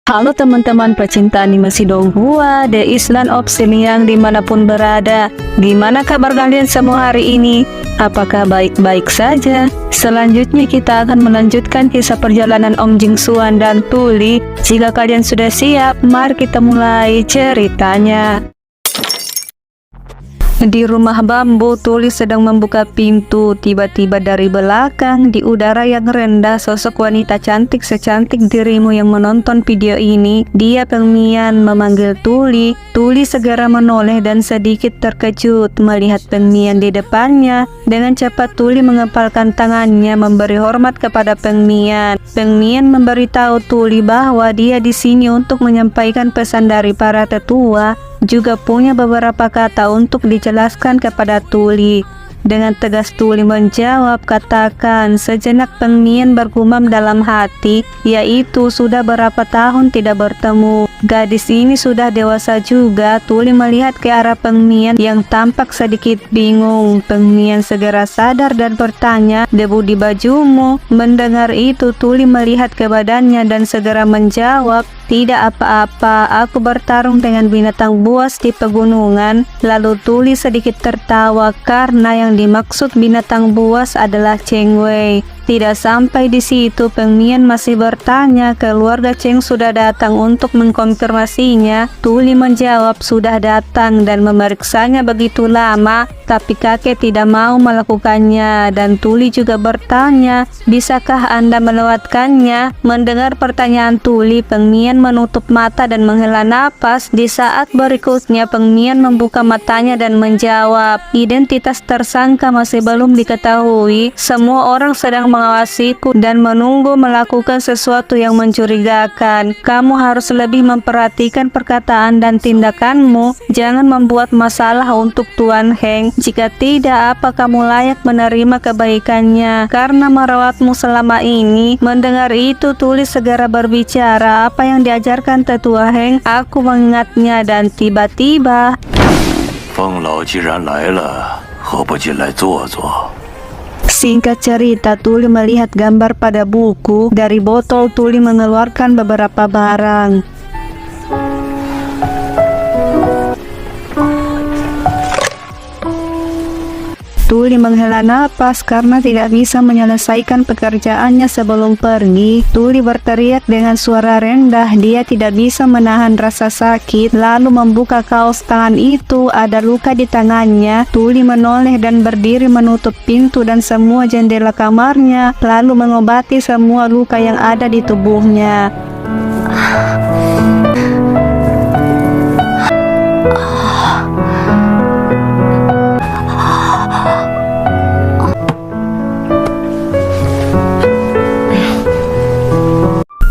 Halo teman-teman pecinta animasi Donghua, The Island of Siliang dimanapun berada. Gimana kabar kalian semua hari ini? Apakah baik-baik saja? Selanjutnya kita akan melanjutkan kisah perjalanan Om Jingsuan dan Tuli. Jika kalian sudah siap, mari kita mulai ceritanya. Di rumah bambu, Tuli sedang membuka pintu. Tiba-tiba dari belakang, di udara yang rendah, sosok wanita cantik secantik dirimu yang menonton video ini. Dia Pengmian memanggil Tuli. Tuli segera menoleh dan sedikit terkejut melihat Pengmian di depannya. Dengan cepat Tuli mengepalkan tangannya memberi hormat kepada Pengmian. Pengmian memberitahu Tuli bahwa dia di sini untuk menyampaikan pesan dari para tetua, juga punya beberapa kata untuk dijelaskan kepada Tuli. Dengan tegas Tuli menjawab, katakan. Sejenak Pengmian bergumam dalam hati, yaitu sudah berapa tahun tidak bertemu. Gadis ini sudah dewasa juga. Tuli melihat ke arah Pengmian yang tampak sedikit bingung. Pengmian segera sadar dan bertanya, debu di bajumu? Mendengar itu Tuli melihat ke badannya dan segera menjawab, tidak apa-apa, aku bertarung dengan binatang buas di pegunungan. Lalu Tuli sedikit tertawa karena yang dimaksud binatang buas adalah Cheng Wei. Tidak sampai di situ, Pengmian masih bertanya, keluarga Cheng sudah datang untuk mengkonfirmasinya. Tuli menjawab sudah datang dan memeriksanya begitu lama, tapi kakek tidak mau melakukannya. Dan Tuli juga bertanya, bisakah Anda melewatkannya? Mendengar pertanyaan Tuli, Pengmian menutup mata dan menghela napas. Di saat berikutnya Pengmian membuka matanya dan menjawab, identitas tersangka masih belum diketahui. Semua orang sedang mengawasiku dan menunggu melakukan sesuatu yang mencurigakan. Kamu harus lebih memperhatikan perkataan dan tindakanmu. Jangan membuat masalah untuk Tuan Heng. Jika tidak, apa kamu layak menerima kebaikannya karena merawatmu selama ini? Mendengar itu Tuli segera berbicara, apa yang diajarkan tetua Heng? Aku mengingatnya. Dan tiba-tiba 风老既然来了，何不进来坐坐？ Singkat cerita, Tuli melihat gambar pada buku. Dari botol Tuli mengeluarkan beberapa barang. Tuli menghela napas karena tidak bisa menyelesaikan pekerjaannya sebelum pergi. Tuli berteriak dengan suara rendah. Dia tidak bisa menahan rasa sakit. Lalu membuka kaos tangan itu. Ada luka di tangannya. Tuli menoleh dan berdiri menutup pintu dan semua jendela kamarnya, lalu mengobati semua luka yang ada di tubuhnya.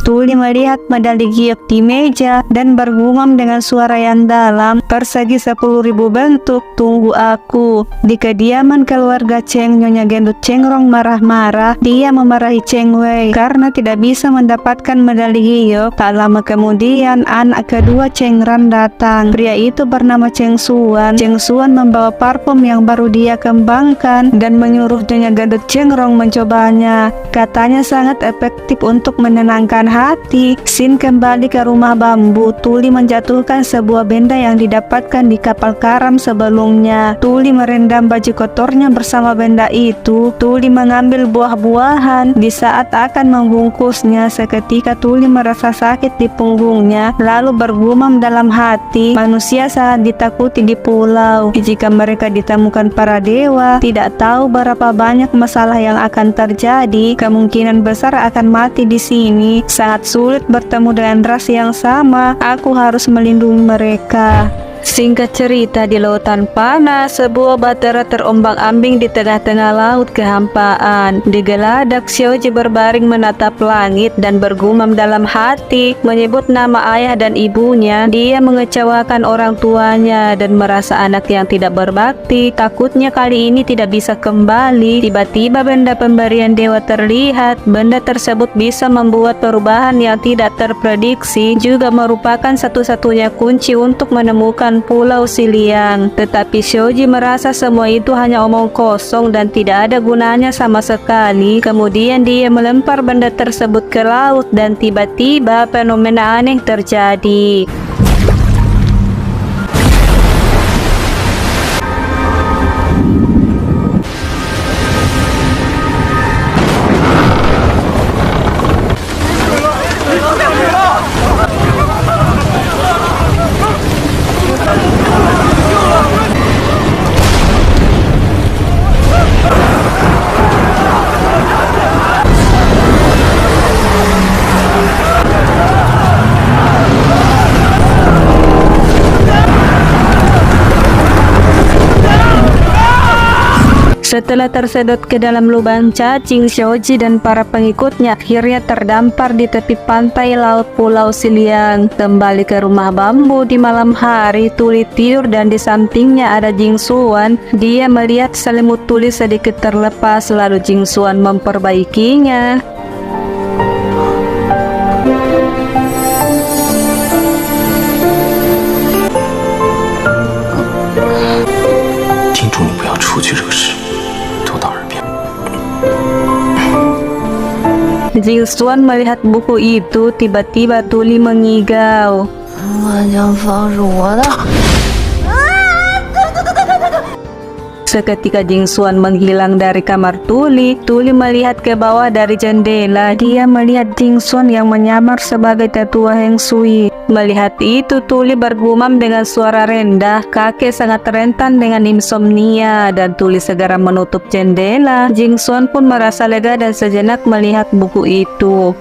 Tuli melihat medali giok di meja dan bergumam dengan suara yang dalam, persegi 10.000 bentuk, tunggu aku. Di kediaman keluarga Cheng, Nyonya Gendut Chengrong marah-marah. Dia memarahi Cheng Wei karena tidak bisa mendapatkan medali giok. Tak lama kemudian anak kedua Cheng Ran datang. Pria itu bernama Cheng Suan. Cheng Suan membawa parfum yang baru dia kembangkan dan menyuruh Nyonya Gendut Chengrong mencobanya. Katanya sangat efektif untuk menenangkan hati. Sin kembali ke rumah bambu. Tuli menjatuhkan sebuah benda yang didapatkan di kapal karam sebelumnya. Tuli merendam baju kotornya bersama benda itu. Tuli mengambil buah-buahan. Di saat akan membungkusnya, seketika Tuli merasa sakit di punggungnya, lalu bergumam dalam hati, manusia sangat ditakuti di pulau. Jika mereka ditemukan para dewa, tidak tahu berapa banyak masalah yang akan terjadi. Kemungkinan besar akan mati di sini. Sangat sulit bertemu dengan ras yang sama. Aku harus melindungi mereka. Singkat cerita, di lautan panas, sebuah batera terombang-ambing di tengah-tengah laut kehampaan. Di geladak, Xiaoji berbaring menatap langit dan bergumam dalam hati, menyebut nama ayah dan ibunya. Dia mengecewakan orang tuanya dan merasa anak yang tidak berbakti. Takutnya kali ini tidak bisa kembali. Tiba-tiba benda pemberian dewa terlihat. Benda tersebut bisa membuat perubahan yang tidak terprediksi, juga merupakan satu-satunya kunci untuk menemukan depan Pulau Siliang. Tetapi Shoji merasa semua itu hanya omong kosong dan tidak ada gunanya sama sekali. Kemudian dia melempar benda tersebut ke laut dan tiba-tiba fenomena aneh terjadi. Setelah tersedot ke dalam lubang cacing, Shoji dan para pengikutnya akhirnya terdampar di tepi pantai laut Pulau Siliang. Kembali ke rumah bambu di malam hari, Tuli tidur dan di sampingnya ada Jingsuan. Dia melihat selimut Tuli sedikit terlepas, lalu Jingsuan memperbaikinya. 叮嘱你不要出去惹事，都到耳边。 Jingsuan melihat buku itu, tiba-tiba Tuli mengigau. 万江房是我的。 Seketika Jingsuan menghilang dari kamar Tuli. Tuli melihat ke bawah dari jendela. Dia melihat Jingsuan yang menyamar sebagai tetua Heng Sui. Melihat itu, Tuli bergumam dengan suara rendah, kakek sangat rentan dengan insomnia, dan Tuli segera menutup jendela. Jingsuan pun merasa lega dan sejenak melihat buku itu.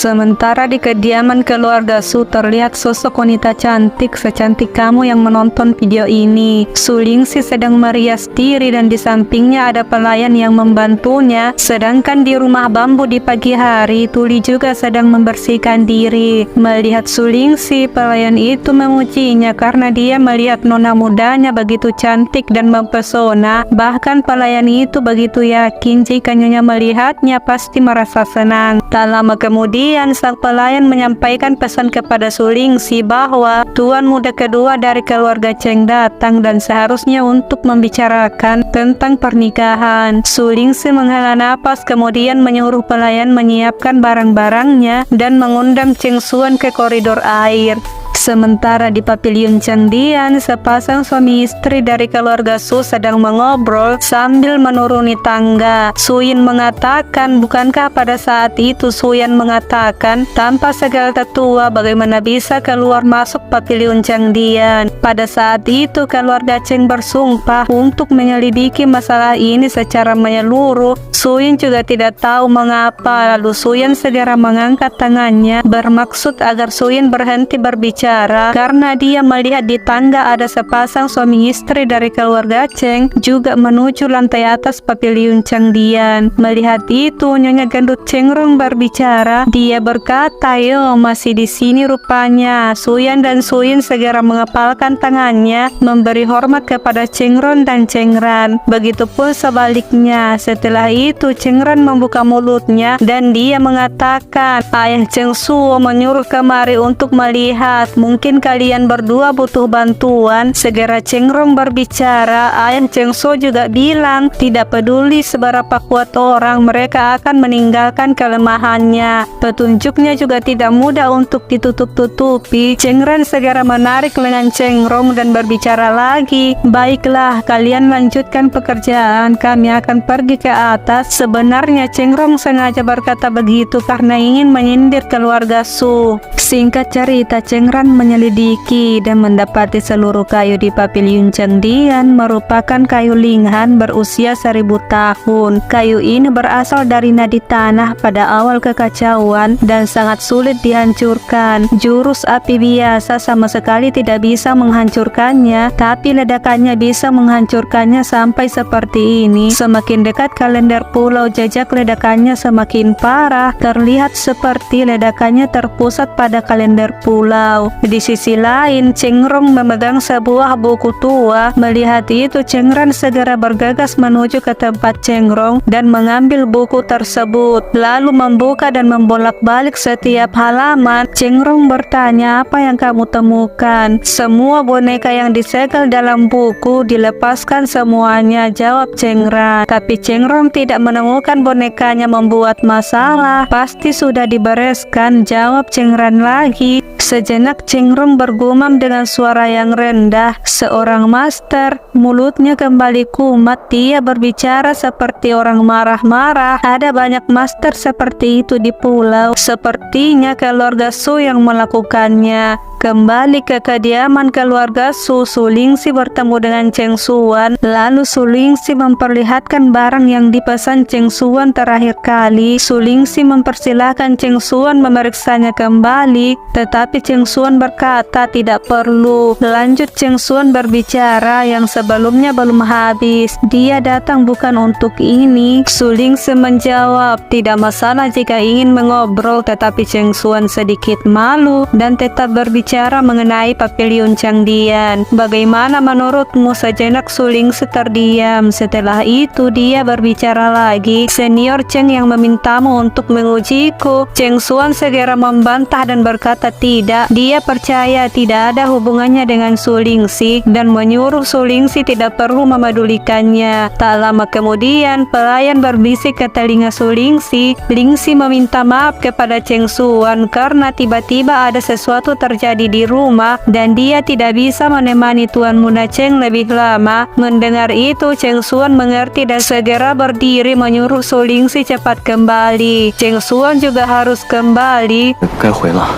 Sementara di kediaman keluarga Su terlihat sosok wanita cantik secantik kamu yang menonton video ini. Su Lingxi sedang merias diri dan di sampingnya ada pelayan yang membantunya. Sedangkan di rumah bambu di pagi hari, Tuli juga sedang membersihkan diri. Melihat Su Lingxi, pelayan itu memujinya karena dia melihat nona mudanya begitu cantik dan mempesona. Bahkan pelayan itu begitu yakin jika nyonya melihatnya pasti merasa senang. Tak lama kemudian, sang pelayan menyampaikan pesan kepada Su Lingxi bahwa tuan muda kedua dari keluarga Cheng datang dan seharusnya untuk membicarakan tentang pernikahan. Su Lingxi menghela napas kemudian menyuruh pelayan menyiapkan barang-barangnya dan mengundang Cheng Suan ke koridor air. Sementara di pavilion Changdian, sepasang suami istri dari keluarga Su sedang mengobrol sambil menuruni tangga. Suyin mengatakan, bukankah pada saat itu Suyan mengatakan, tanpa segala tetua bagaimana bisa keluar masuk pavilion Changdian. Pada saat itu keluarga Cheng bersumpah untuk menyelidiki masalah ini secara menyeluruh. Suyin juga tidak tahu mengapa, lalu Suyan segera mengangkat tangannya bermaksud agar Suyin berhenti berbicara karena dia melihat di tangga ada sepasang suami istri dari keluarga Cheng juga menuju lantai atas pavilion Changdian. Melihat itu, Nyonya Gendut Chengrong berbicara. Dia berkata, "Yo, masih di sini rupanya." Suyan dan Suyin segera mengepalkan tangannya memberi hormat kepada Chengrong dan Chengran. Begitupun sebaliknya. Setelah itu Chengran membuka mulutnya dan dia mengatakan, "Ayah Cheng Suo menyuruh kemari untuk melihat. Mungkin kalian berdua butuh bantuan." Segera Chengrong berbicara. Ayah Cheng Suo juga bilang, tidak peduli seberapa kuat orang, mereka akan meninggalkan kelemahannya. Petunjuknya juga tidak mudah untuk ditutup-tutupi. Chengran segera menarik lengan Chengrong dan berbicara lagi. "Baiklah, kalian lanjutkan pekerjaan, kami akan pergi ke atas." Sebenarnya Chengrong sengaja berkata begitu karena ingin menyindir keluarga Su. Singkat cerita, Chengran menyelidiki dan mendapati seluruh kayu di pavilion Changdian merupakan kayu linghan berusia 1000 tahun. Kayu ini berasal dari nadi tanah pada awal kekacauan dan sangat sulit dihancurkan. Jurus api biasa sama sekali tidak bisa menghancurkannya, tapi ledakannya bisa menghancurkannya sampai seperti ini. Semakin dekat kalender pulau, jejak ledakannya semakin parah. Terlihat seperti ledakannya terpusat pada kalender pulau. Di sisi lain, Cheng Rong memegang sebuah buku tua. Melihat itu, Cheng Ran segera bergegas menuju ke tempat Cheng Rong dan mengambil buku tersebut, lalu membuka dan membolak-balik setiap halaman. Cheng Rong bertanya, "Apa yang kamu temukan?" "Semua boneka yang disegel dalam buku dilepaskan semuanya," jawab Cheng Ran. Tapi Cheng Rong tidak menemukan bonekanya membuat masalah. "Pasti sudah dibereskan," jawab Cheng Ran lagi. Sejenak Cheng Rong bergumam dengan suara yang rendah, "Seorang master." Mulutnya kembali kumat. Dia berbicara seperti orang marah-marah. Ada banyak master seperti itu di pulau. Sepertinya keluarga Su yang melakukannya. Kembali ke kediaman keluarga Su, Su Lingxi bertemu dengan Cheng Xuan. Lalu Su Lingxi memperlihatkan barang yang dipesan Cheng Xuan terakhir kali. Su Lingxi mempersilahkan Cheng Xuan memeriksanya kembali, tetapi Cheng Xuan berkata tidak perlu. Lanjut Cheng Xuan berbicara yang sebelumnya belum habis. "Dia datang bukan untuk ini." Su Lingxi menjawab, "Tidak masalah jika ingin mengobrol," tetapi Cheng Xuan sedikit malu dan tetap berbicara mengenai Paviliun Changdian. "Bagaimana menurutmu?" Sejenak Su Lingxi terdiam. Setelah itu dia berbicara lagi, "Senior Cheng yang memintamu untuk mengujiku." Cheng Xuan segera membantah dan berkata tidak. Dia percaya tidak ada hubungannya dengan Su Lingxi dan menyuruh Su Lingxi tidak perlu memedulikannya. Tak lama kemudian pelayan berbisik ke telinga Su Lingxi. Lingxi meminta maaf kepada Cheng Xuan karena tiba-tiba ada sesuatu terjadi di rumah dan dia tidak bisa menemani Tuan Muda Cheng lebih lama. Mendengar itu, Cheng Xuan mengerti dan segera berdiri menyuruh Su Lingxi cepat kembali. Cheng Xuan juga harus kembali. 该回了。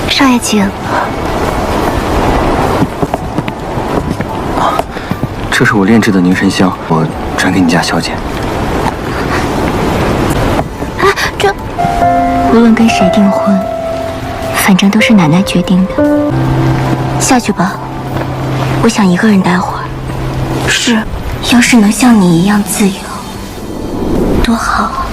少爷请。这是我炼制的凝神香，我转给你家小姐。这无论跟谁订婚，反正都是奶奶决定的。下去吧，我想一个人待会儿。是，要是能像你一样自由，多好啊！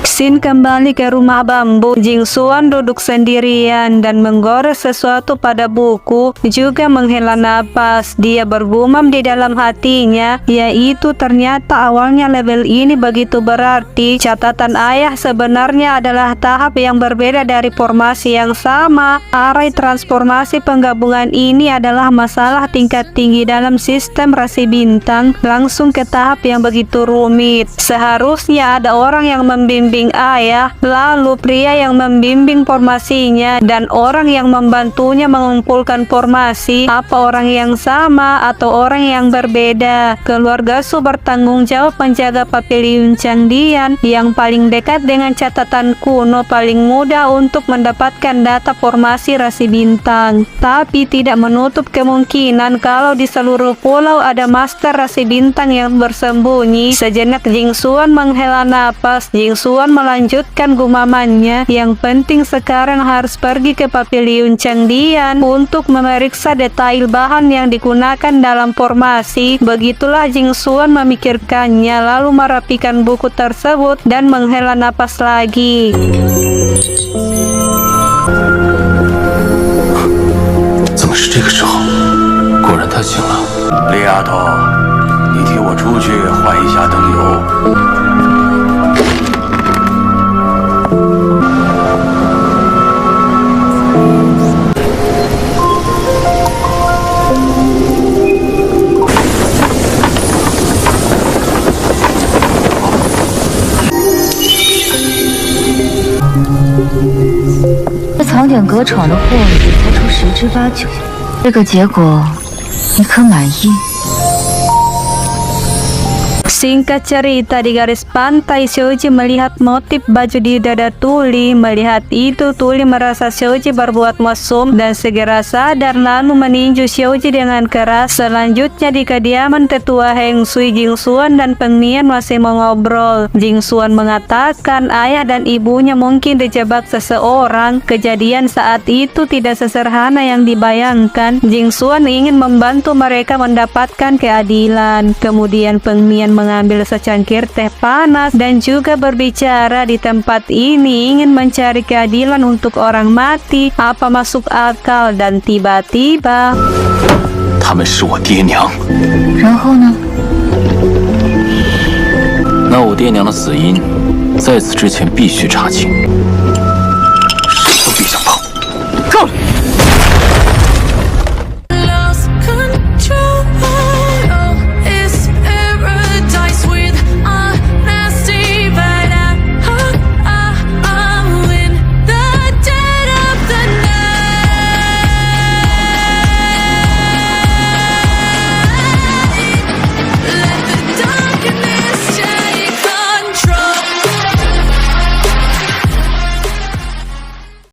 Sin kembali ke rumah bambu. Jing Xuan duduk sendirian dan menggores sesuatu pada buku, juga menghela napas. Dia bergumam di dalam hatinya, yaitu ternyata awalnya level ini begitu berarti. Catatan ayah sebenarnya adalah tahap yang berbeda dari formasi yang sama. Arai transformasi penggabungan ini adalah masalah tingkat tinggi dalam sistem rasi bintang, langsung ke tahap yang begitu rumit. Seharusnya ada orang yang membimbing ayah, lalu pria yang membimbing formasinya, dan orang yang membantunya mengumpulkan formasi. Apa orang yang sama atau orang yang berbeda? Keluarga Su bertanggung jawab menjaga Paviliun Changdian yang paling dekat dengan catatan kuno, paling mudah untuk mendapatkan data formasi rasi bintang. Tapi tidak menutup kemungkinan kalau di seluruh pulau ada master rasi bintang yang bersembunyi. Sejenak Jing Xuan menghela napas. Jing Xuan melanjutkan gumamannya. Yang penting sekarang harus pergi ke Paviliun Changdian untuk memeriksa detail bahan yang digunakan dalam formasi. Begitulah Jing Xuan memikirkannya, lalu merapikan buku tersebut dan menghela napas lagi. 怎么是这个时候？果然他醒了。李丫头，你替我出去换一下灯油。 这藏点隔闯的货物才出10之8九，这个结果你可满意？ Singkat cerita, di garis pantai Xiaoji melihat motif baju di dada Tuli. Melihat itu, Tuli merasa Xiaoji berbuat mesum dan segera sadar lalu meninju Xiaoji dengan keras. Selanjutnya di kediaman tetua Heng Sui, Jing Xuan dan Peng Nian masih mengobrol. Jing Xuan mengatakan ayah dan ibunya mungkin dijebak seseorang. Kejadian saat itu tidak sesederhana yang dibayangkan. Jing Xuan ingin membantu mereka mendapatkan keadilan. Kemudian Peng Nian mengatakan mengambil secangkir teh panas dan juga berbicara di tempat ini ingin mencari keadilan untuk orang mati. Apa masuk akal? Dan tiba-tiba 他们是我爹娘。然后呢？那我爹娘的死因，在此之前必须查清。